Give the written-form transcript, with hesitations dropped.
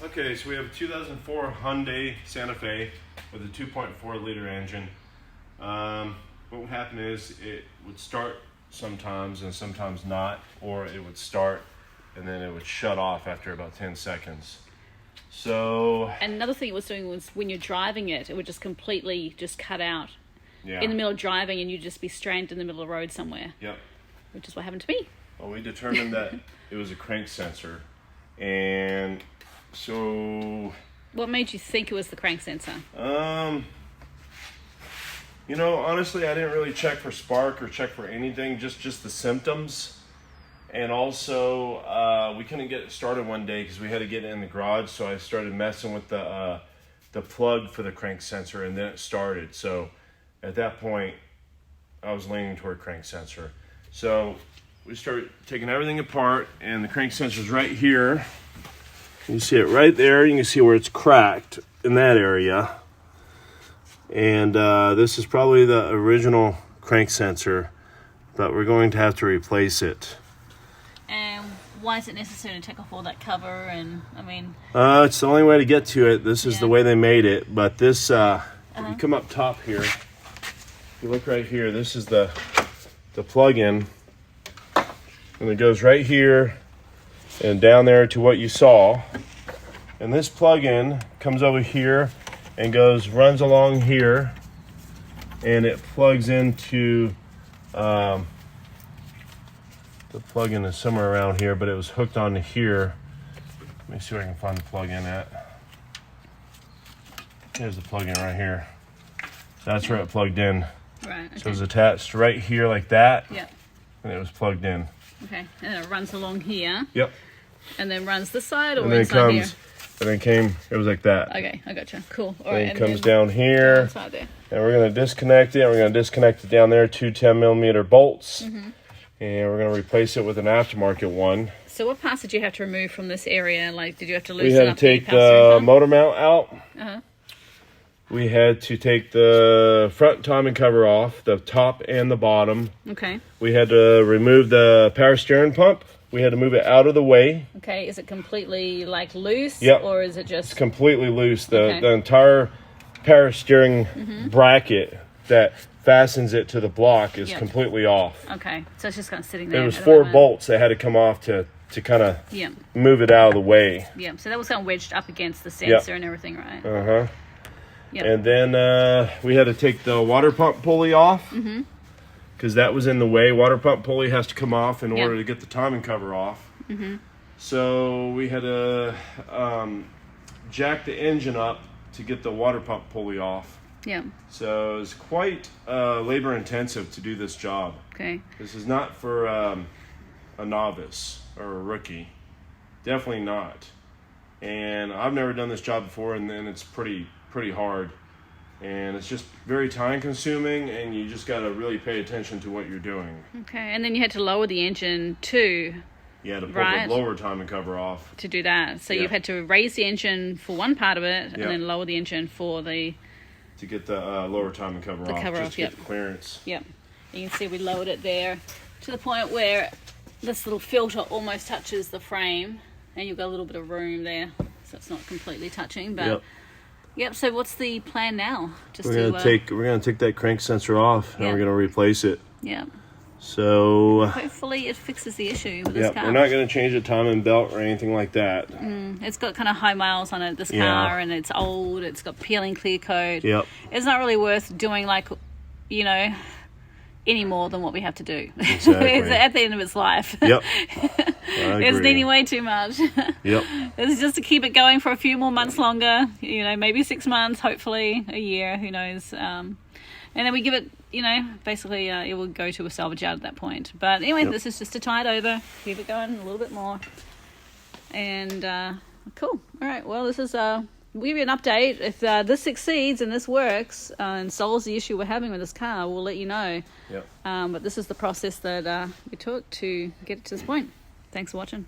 Okay, so we have a 2004 Hyundai Santa Fe with a 2.4 liter engine. What would happen is it would start sometimes and sometimes not, or it would start and then it would shut off after about 10 seconds. So And another thing it was doing was when you're driving it, it would just completely just cut out yeah. in the middle of driving, and you'd just be stranded in the middle of the road somewhere. Yep. Which is what happened to me. Well, we determined that it was a crank sensor, and so. What made you think it was the crank sensor? You know, honestly, I didn't really check for spark or check for anything, just the symptoms. And also, we couldn't get it started one day because we had to get it in the garage, so I started messing with the plug for the crank sensor, and then it started. So at that point, I was leaning toward crank sensor. So we started taking everything apart, and the crank sensor's right here. You see it right there. You can see where it's cracked in that area. And this is probably the original crank sensor, but we're going to have to replace it. And why is it necessary to take off all that cover? And I mean, it's the only way to get to it. This is the way they made it. But this, if you come up top here, you look right here. This is the plug-in, and it goes right here and down there to what you saw. And this plug-in comes over here and runs along here, and it plugs into. The plug-in is somewhere around here, but it was hooked onto here. Let me see where I can find the plug-in at. Here's the plug-in right here. That's where it plugged in. Right. Okay. So it was attached right here like that. Yep. And it was plugged in. Okay. And then it runs along here. Yep. And then runs this side or and then inside here? And then it was like that. Okay, I gotcha. Cool. All and right. it comes down here. Inside there. And we're going to disconnect it. And we're going to disconnect it down there, 2 10mm bolts. Mm-hmm. And we're going to replace it with an aftermarket one. So what parts did you have to remove from this area? Like, did you have to loosen We had up to take the the motor mount out. Uh-huh. We had to take the front timing cover off, the top and the bottom. Okay. We had to remove the power steering pump. We had to move it out of the way. Okay. Is it completely like loose? Yep. Or is it just It's completely loose. Okay. The entire power steering bracket that fastens it to the block is completely off. Okay. So it's just kind of sitting there. There was 4 bolts that had to come off to kind of move it out of the way. Yeah. So that was kind of wedged up against the sensor and everything, right? Uh-huh. Yep. And then we had to take the water pump pulley off because that was in the way. Water pump pulley has to come off in order to get the timing cover off. So we had to jack the engine up to get the water pump pulley off. Yeah. So it's quite labor intensive to do this job. Okay. This is not for a novice or a rookie. Definitely not. And I've never done this job before, and then it's pretty hard. And it's just very time consuming, and you just got to really pay attention to what you're doing. Okay. And then you had to lower the engine too. Yeah, to pull the lower timing cover off. To do that. So you've had to raise the engine for one part of it, and then lower the engine for the... To get the lower timing cover off. Cover just off, to get the clearance. Yep. You can see we lowered it there to the point where this little filter almost touches the frame, and you've got a little bit of room there, so it's not completely touching. But yep. So what's the plan now? We're gonna take that crank sensor off, and we're gonna replace it. Yeah. So hopefully it fixes the issue with this car. We're not gonna change the timing belt or anything like that. It's got kind of high miles on it, this car, and it's old. It's got peeling clear coat. Yep. It's not really worth doing any more than what we have to do. Exactly. It's at the end of its life. Yep. It's needing way too much. Yep. It's just to keep it going for a few more months longer, maybe 6 months, hopefully a year, who knows. And then we give it, basically it will go to a salvage yard at that point. But anyway, this is just to tie it over, keep it going a little bit more. And cool. All right, well, this is... we'll give you an update. If this succeeds and this works and solves the issue we're having with this car, we'll let you know. Yep. But this is the process that we took to get it to this point. Thanks for watching.